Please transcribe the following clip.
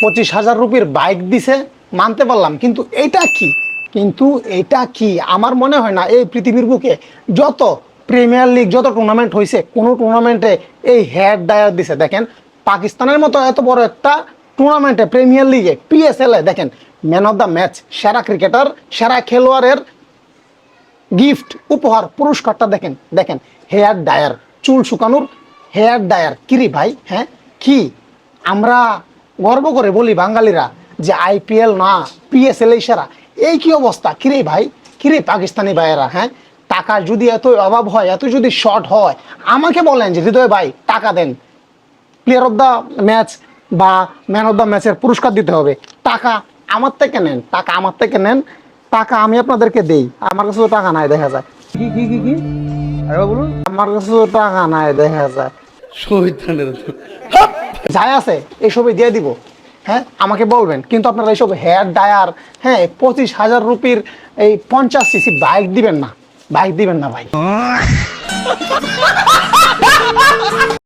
25,000 রুপির bike দিছে মানতে পারলাম, কিন্তু এটা কি আমার মনে হয় না এই পৃথিবীর বুকে যত প্রিমিয়ার লিগ যত টুর্নামেন্ট হয়েছে কোনো টুর্নামেন্টে এই হেড ডায়ার দিছে। দেখেন পাকিস্তানের মতো এত বড় একটা টুর্নামেন্টে প্রিমিয়ার লিগে পিএসএল এ দেখেন ম্যান অফ দ্য ম্যাচ, সেরা ক্রিকেটার, সেরা খেলোয়াড়ের গিফট উপহার পুরস্কারটা দেখেন দেখেন হেয়ার ডায়ার, চুল শুকানোর হেয়ার ডায়ার। কিরে ভাই, হ্যাঁ কি আমরা গর্ব করে বলি বাঙালিরা যে আইপিএল না পিএসএল এই সেরা, এই কি অবস্থা? কিরে ভাই, কিরে পাকিস্তানি ভাইয়েরা, হ্যাঁ টাকার যদি এত অভাব হয়, এত যদি শর্ট হয়, আমাকে বলেন যে হৃদয় ভাই টাকা দেন, প্লেয়ার অফ দ্য ম্যাচ বা ম্যান অফ দ্য ম্যাচের পুরস্কার দিতে হবে, টাকা আমার থেকে নেন, টাকা আমার থেকে নেন, টাকা আমি আপনাদেরকে দেই। আমার কাছে তো টাকা নাই দেখা যায়, কি কি কি কি আরে বলুন। আমার কাছে তো টাকা নাই দেখা যায়, যাই আছে এইসবই দিয়ে দিব। হ্যাঁ আমাকে বলবেন, কিন্তু আপনারা এইসব হেয়ার ডায়ার, হ্যাঁ 25,000 রুপির এই 50 সিসি বাইক দিবেন না, বাইক দিবেন না ভাই।